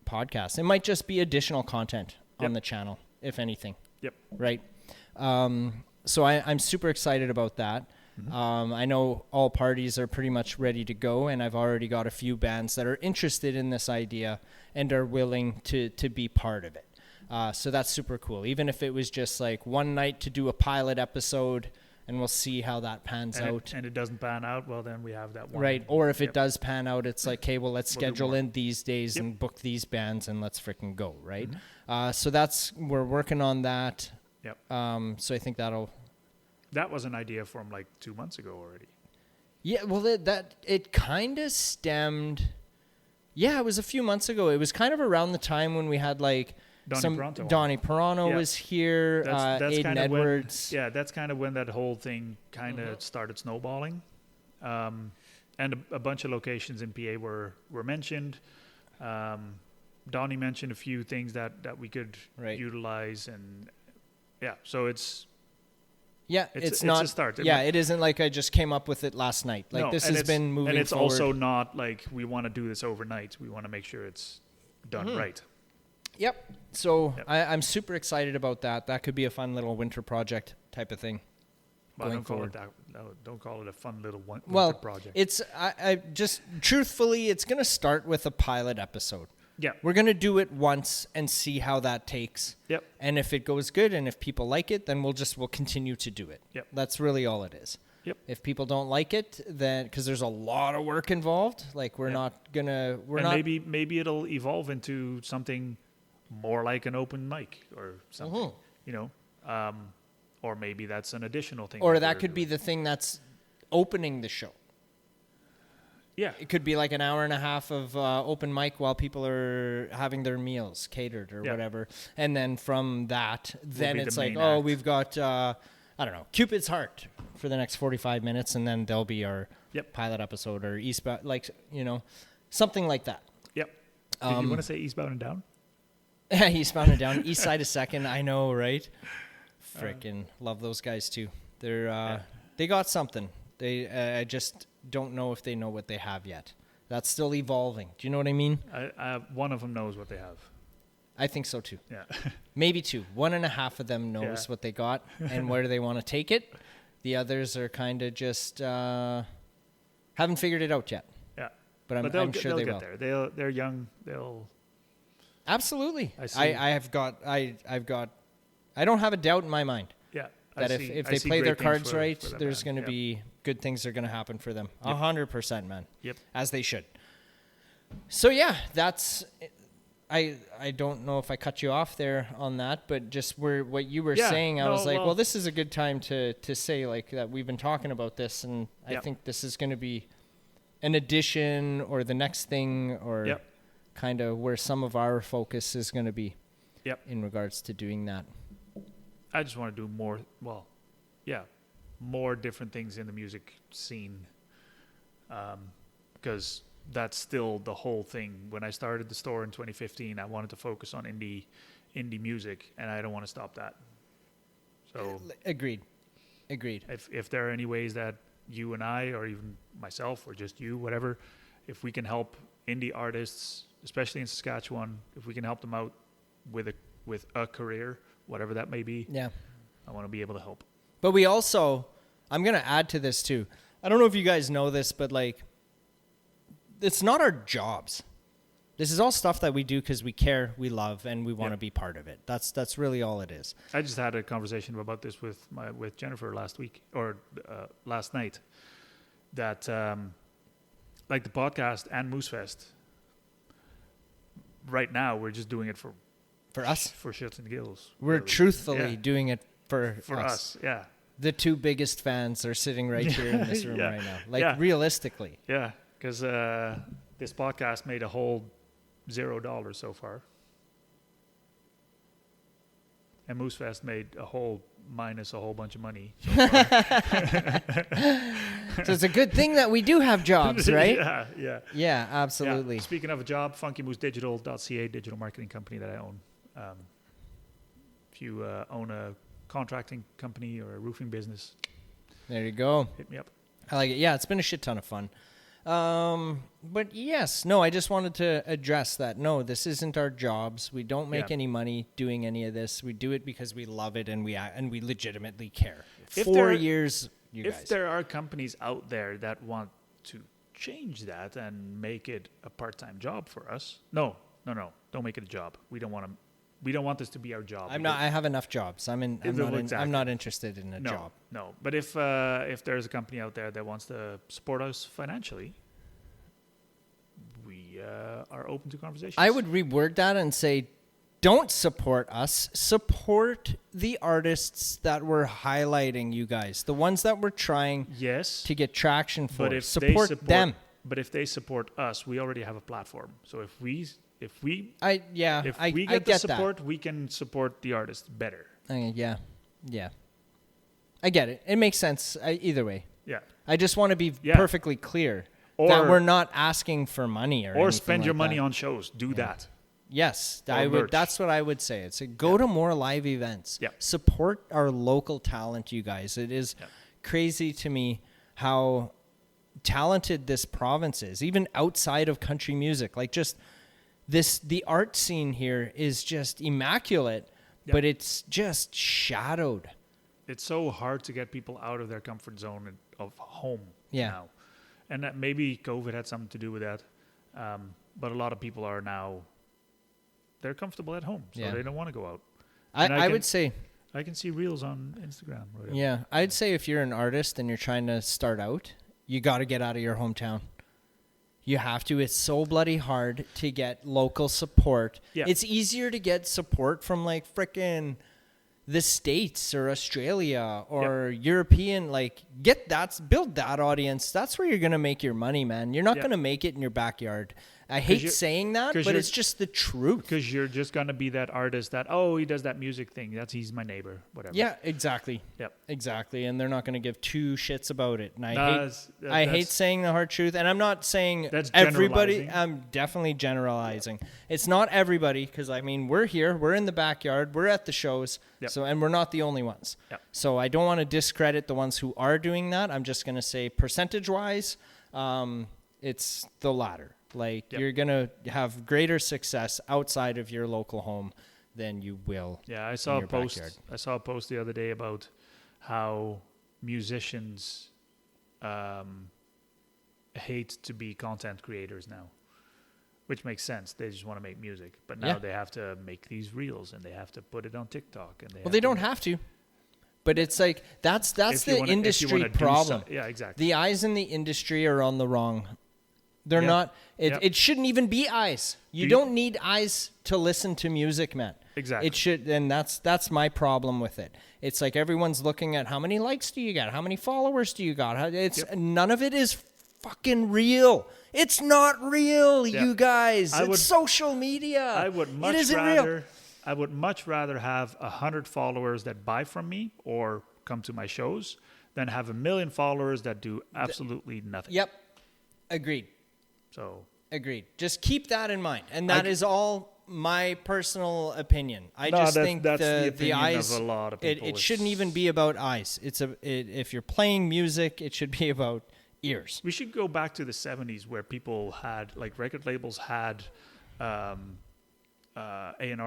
podcast. It might just be additional content on the channel, if anything. Yep. Right? So I'm super excited about that. I know all parties are pretty much ready to go, and I've already got a few bands that are interested in this idea and are willing to be part of it. So that's super cool. Even if it was just like one night to do a pilot episode, and we'll see how that pans out. And it doesn't pan out, well, then we have that one. Right, or if it does pan out, it's like, okay, well, let's schedule in these days and book these bands, and let's freaking go, right? So we're working on that. Yep. So I think that'll... That was an idea from like 2 months ago already. Yeah, well, it kind of stemmed... Yeah, it was a few months ago. It was kind of around the time when we had like... Donnie Perano was here, that's Aiden Edwards. That's kind of when that whole thing kind of started snowballing. And a bunch of locations in PA were mentioned. Donnie mentioned a few things that we could utilize, and so it's not a start. It isn't like I just came up with it last night. Like, this has been moving forward. And it's also not like we want to do this overnight. We want to make sure it's done right. Yep. So I'm super excited about that. That could be a fun little winter project type of thing. Well, don't call it a fun little winter project. It's I just truthfully, it's going to start with a pilot episode. Yeah. We're going to do it once and see how that takes. Yep. And if it goes good and if people like it, then we'll continue to do it. Yep. That's really all it is. Yep. If people don't like it, then because there's a lot of work involved, like maybe it'll evolve into something more like an open mic or something, or maybe that's an additional thing. Or that could be the thing that's opening the show. Yeah. It could be like an hour and a half of open mic while people are having their meals catered or whatever. And then from that, then it's like, oh, we've got, I don't know, Cupid's Heart for the next 45 minutes. And then there'll be our pilot episode or Eastbound, like, you know, something like that. Yep. Did you want to say Eastbound and Down? Eastbound and Down. East Side is second. I know, right? Frickin' love those guys too. They're, they got something. I just don't know if they know what they have yet. That's still evolving. Do you know what I mean? One of them knows what they have. I think so too. Yeah. Maybe two. 1.5 of them knows what they got and where they want to take it. The others are kind of just haven't figured it out yet. Yeah. But I'm sure they'll they get will. They're young. They'll. Absolutely. I don't have a doubt in my mind. Yeah. That if they play their cards right, there's going to be good things are going to happen for them. 100%, man. Yep. As they should. So yeah, that's. I don't know if I cut you off there on that, but just what you were saying, I was like, well, this is a good time to say like that we've been talking about this, and I think this is going to be an addition or the next thing or kind of where some of our focus is going to be in regards to doing that. I just want to do more, more different things in the music scene, because that's still the whole thing. When I started the store in 2015, I wanted to focus on indie music, and I don't want to stop that. So Agreed. If there are any ways that you and I, or even myself, or just you, whatever, if we can help indie artists, especially in Saskatchewan, if we can help them out with a career, whatever that may be, I want to be able to help. But we also, I'm going to add to this too. I don't know if you guys know this, but like, it's not our jobs. This is all stuff that we do because we care, we love, and we want to be part of it. That's really all it is. I just had a conversation about this with Jennifer last week or last night. That like the podcast and Moosefest. Right now, we're just doing it for us, for shits and giggles. We're really. Truthfully doing it for us. Yeah. The two biggest fans are sitting right here in this room right now. Like realistically. Yeah, because this podcast made a whole $0 so far, and Moosefest made a whole minus a whole bunch of money so far. So it's a good thing that we do have jobs, right? Yeah, absolutely. Yeah. Speaking of a job, funkymoosedigital.ca, digital marketing company that I own. If you own a contracting company or a roofing business, there you go. Hit me up. I like it. Yeah, it's been a shit ton of fun. But yes, no, I just wanted to address that. No, this isn't our jobs. We don't make any money doing any of this. We do it because we love it and we legitimately care. 4 years, you guys. If there are companies out there that want to change that and make it a part-time job for us, no, don't make it a job. We don't want this to be our job. I have enough jobs. I'm not interested in a job. No, but if there's a company out there that wants to support us financially, we are open to conversations. I would reword that and say, don't support us. Support the artists that we're highlighting, you guys. The ones that we're trying to get traction for. But if support them. But if they support us, we already have a platform. So if we get the support, we can support the artist better. Yeah. I get it. It makes sense either way. Yeah. I just want to be perfectly clear that we're not asking for money or spend your money that. On shows. Do that. Yes, that's what I would say. It's go to more live events. Yeah. Support our local talent, you guys. It is crazy to me how talented this province is, even outside of country music. Like just the art scene here is just immaculate, but it's just shadowed. It's so hard to get people out of their comfort zone of home now. And that maybe COVID had something to do with that. But a lot of people are now, they're comfortable at home, so they don't want to go out. I would say, I can see reels on Instagram. Right? Yeah, I'd say if you're an artist and you're trying to start out, you got to get out of your hometown. You have to. It's so bloody hard to get local support. Yeah. It's easier to get support from like frickin' the States or Australia or European, like build that audience. That's where you're going to make your money, man. You're not going to make it in your backyard. I hate saying that, but it's just the truth. Because you're just going to be that artist that, oh, he does that music thing. He's my neighbor, whatever. Yeah, exactly. Yep. Exactly. And they're not going to give two shits about it. And I hate saying the hard truth. And I'm not saying that's everybody. I'm definitely generalizing. It's not everybody, because I mean, we're here, we're in the backyard, we're at the shows. Yep. So, and we're not the only ones. Yep. So I don't want to discredit the ones who are doing that. I'm just going to say percentage wise, it's the latter. Like you're going to have greater success outside of your local home than you will. Yeah, I saw a post the other day about how musicians hate to be content creators now, which makes sense. They just want to make music, but now they have to make these reels and they have to put it on TikTok. And they don't have to. But it's like that's the industry problem. Yeah, exactly. The eyes in the industry are on the wrong. They're not. It shouldn't even be eyes. You don't need eyes to listen to music, man. Exactly. It should, and that's my problem with it. It's like everyone's looking at how many likes do you got, how many followers do you got. None of it is fucking real. It's not real, you guys. It's social media. I would much rather have 100 followers that buy from me or come to my shows than have 1 million followers that do absolutely nothing. Yep. Agreed. So agreed. Just keep that in mind, and that is all my personal opinion. I just think that's the eyes of a lot of people. It shouldn't even be about eyes. If you're playing music, it should be about ears. We should go back to the 70s where people had, like, record labels had A&R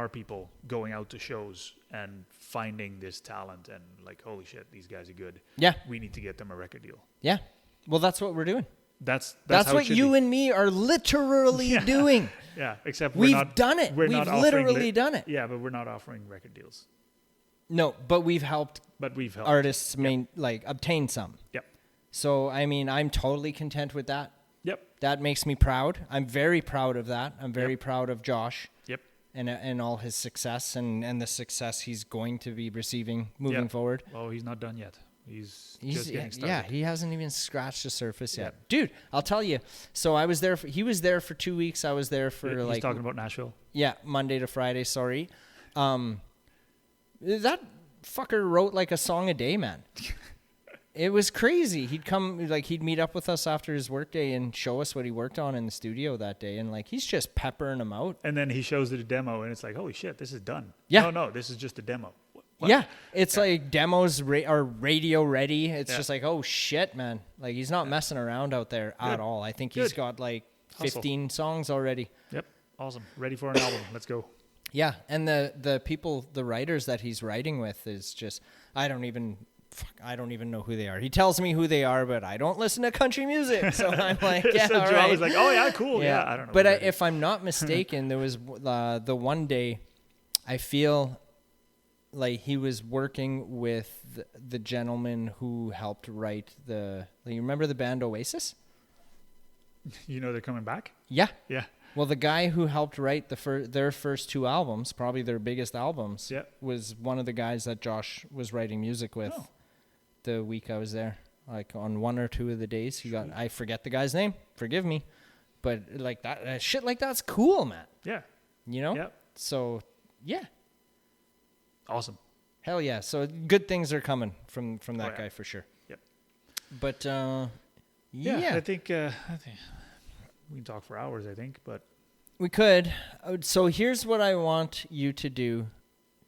people going out to shows and finding this talent and like, holy shit, these guys are good. Yeah, we need to get them a record deal. Yeah, well, that's what we're doing. That's what you and me are literally doing. Yeah, except we've done it. We've literally done it. Yeah, but we're not offering record deals. No, but we've helped. Artists obtain some. Yep. So I mean, I'm totally content with that. Yep. That makes me proud. I'm very proud of that. I'm very proud of Josh. Yep. And all his success and the success he's going to be receiving moving forward. Oh, he's not done yet. He's just getting started. Yeah, he hasn't even scratched the surface yet. Dude, I'll tell you. So I was there. He was there for 2 weeks. I was there for He's talking about Nashville? Yeah, Monday to Friday, sorry. That fucker wrote like a song a day, man. It was crazy. He'd come, he'd meet up with us after his workday and show us what he worked on in the studio that day. And he's just peppering them out. And then he shows the demo and it's like, holy shit, this is done. Yeah. No, this is just a demo. What? Yeah, it's like demos are radio ready. It's just like, oh shit, man. Like he's not messing around out there at all. I think he's got like 15 songs already. Yep, awesome. Ready for an album. Let's go. Yeah, and the people, the writers that he's writing with is just, I don't even know who they are. He tells me who they are, but I don't listen to country music. So I'm like, yeah, so all right. was like, oh yeah, cool. Yeah, I don't know. But if I'm not mistaken, there was the one day I feel like he was working with the gentleman who helped write you remember the band Oasis? You know they're coming back? Yeah. Yeah. Well, the guy who helped write their first 2 albums, probably their biggest albums, was one of the guys that Josh was writing music with the week I was there. Like on 1 or 2 of the days, I forget the guy's name. Forgive me. But like that shit like that's cool, man. Yeah. You know? Yep. So, yeah. Awesome. Hell yeah. So good things are coming from that guy for sure. Yep. But I think we can talk for hours, I think, but we could. So here's what I want you to do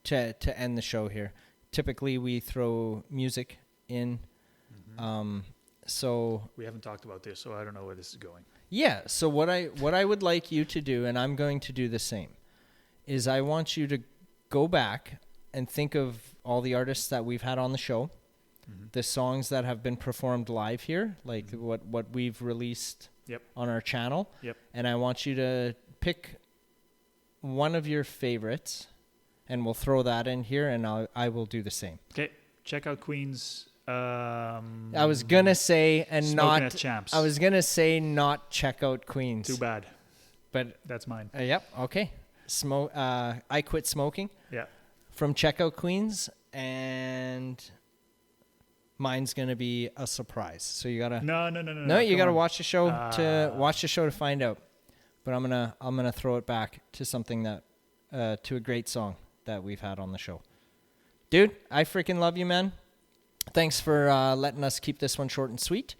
to end the show here. Typically we throw music in. So we haven't talked about this, so I don't know where this is going. Yeah, so what I would like you to do, and I'm going to do the same, is I want you to go back and think of all the artists that we've had on the show, the songs that have been performed live here, like what we've released on our channel. Yep. And I want you to pick one of your favorites, and we'll throw that in here, and I will do the same. Okay. Check out Queen's. I was gonna say Smoking at Champs. I was gonna say not check out Queens. Too bad. But that's mine. Yep. Okay. I Quit Smoking. Yeah. From Check Out Queens, and mine's gonna be a surprise. So you gotta no. You gotta on. watch the show to find out. But I'm gonna throw it back to something that to a great song that we've had on the show. Dude, I freaking love you, man. Thanks for letting us keep this one short and sweet.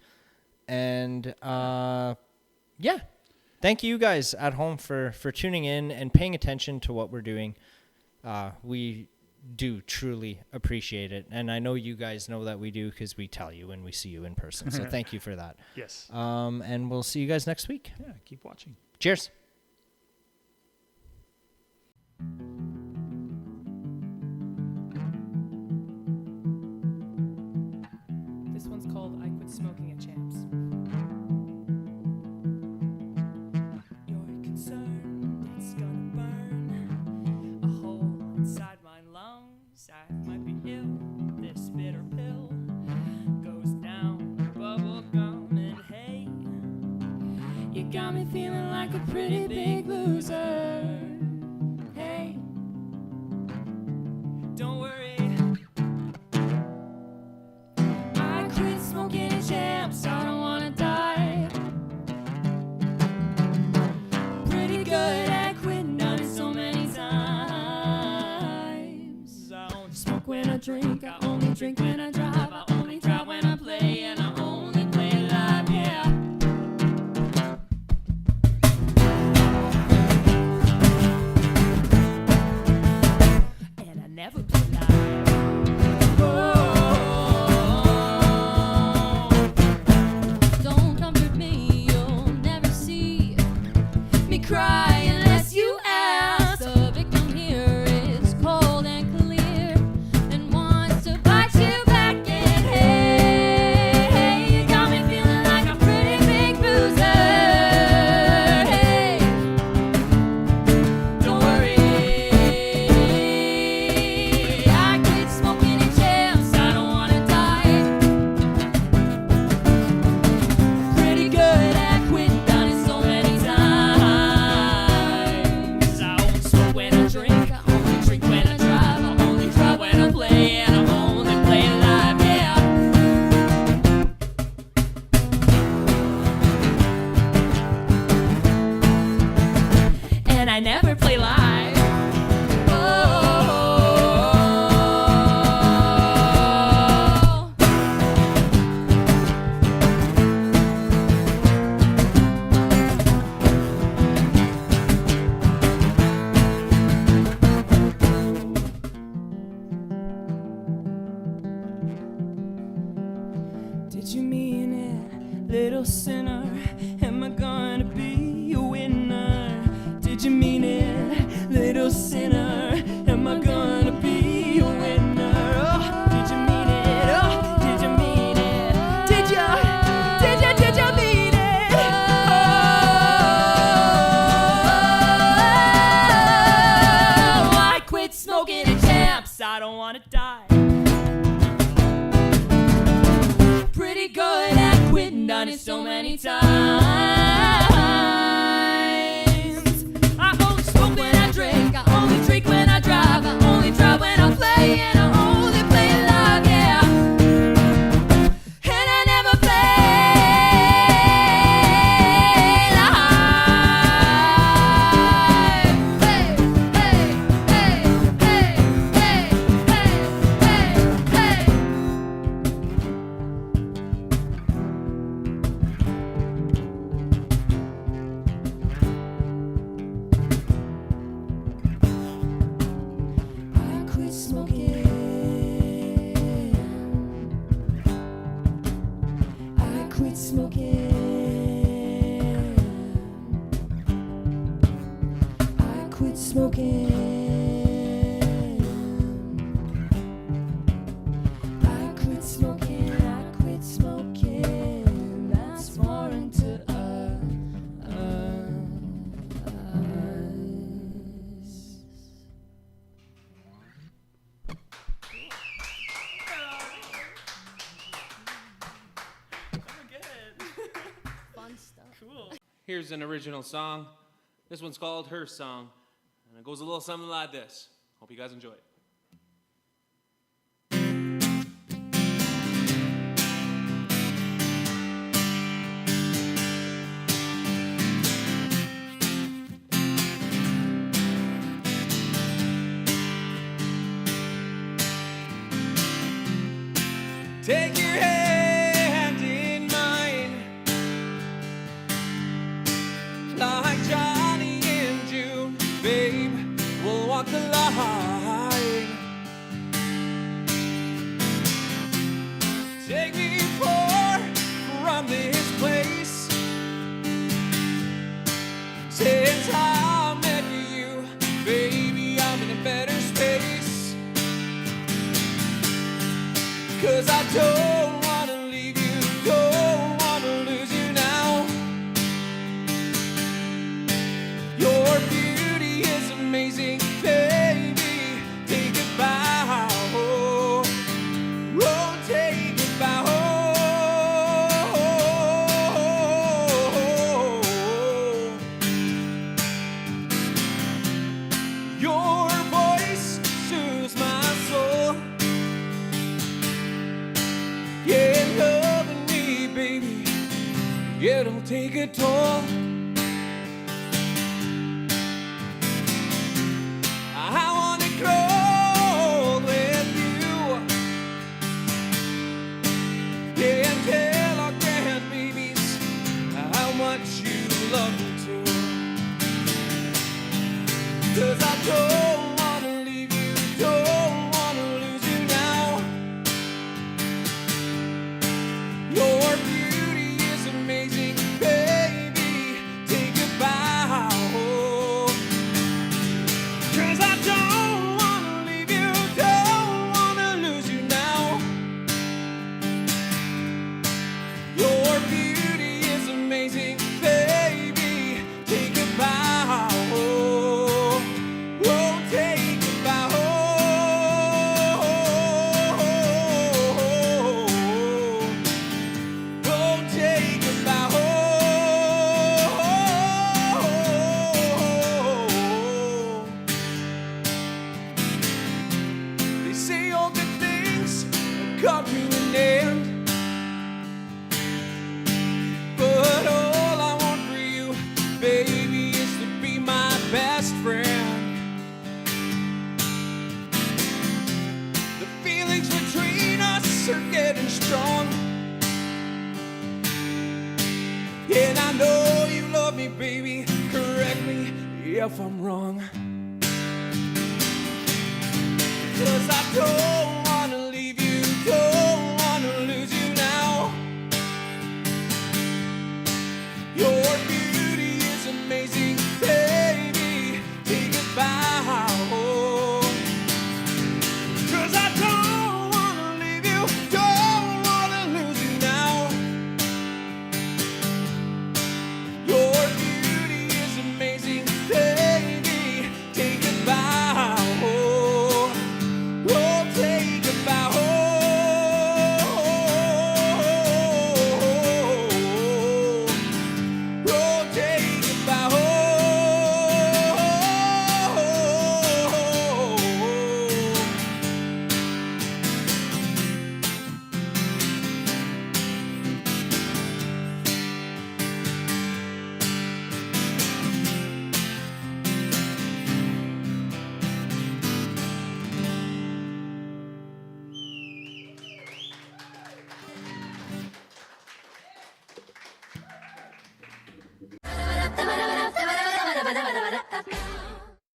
And yeah, thank you guys at home for tuning in and paying attention to what we're doing. We do truly appreciate it. And I know you guys know that we do because we tell you when we see you in person. So thank you for that. Yes. And we'll see you guys next week. Yeah, keep watching. Cheers. This one's called I Quit Smoking at Champs. Your concern, it's gonna burn a hole inside my lungs. I might be ill. This bitter pill goes down bubble gum, and hey, you got me feeling like a pretty big loser. Hey, don't worry, I quit smoking at Champs. I don't wanna die. Pretty good at quitting, done it so many times. I only smoke when I drink, I only drink when I drive, I only drive when I play, and I only play live, yeah. And I never play live. Don't comfort me, you'll never see me cry unless you ask. The victim here is cold and clear and wants to bite you back in. Hey, you got me feeling like a pretty big loser. Hey, don't worry, I quit smoking at Champs. I don't wanna die. Pretty good at quitting, done it so many times. I only smoke when I drink, I only drink when I drive, I only drive when I play, and I only play live, yeah. And I never play live. Oh. Did you mean it, little sinner? Am I gonna be a winner? Did you mean it, little sinner? Am I gonna be a winner? Oh, did you mean it? Oh, did you mean it? Did you mean it? Oh, I quit smoking at Champs. I don't wanna die. Pretty good at quitting, done it so many times. I only smoke when I drink, I only drink when I drive, I only drive when I play, and I only play live, yeah. And I never play live. Hey, hey, hey, hey, hey, hey, hey, hey. I quit smoking. I quit smoking. I quit smoking. I quit smoking. I quit smoking. That's foreign to us. Fun stuff. Cool. Here's an original song. This one's called Her Song, and it goes a little something like this. Hope you guys enjoy it. take your hand in mine, like Johnny and June, babe, we'll walk the line. Take me far from this place. Since I met you, baby, I'm in a better space. 'Cause I don't wanna leave you, don't wanna lose you now. Your beauty is amazing, baby, take a bow. Oh, take a bow. Your voice soothes my soul. Yeah, loving me, baby, it'll take a toll. I wanna grow with you. Yeah, and tell our grandbabies how much you love me too. 'Cause I don't wanna leave you, don't wanna lose you now. Your beauty is amazing, baby, take a bow. 'Cause I don't wanna leave you, don't wanna lose you now. Your beauty is amazing, baby, take a bow. Oh, take a bow. Oh, take a bow. They say all good things come to an end, but all I want for you, baby, is to be my best friend. The feelings between us are getting strong, and I know you love me, baby, correct me if I'm wrong. 'Cause I don't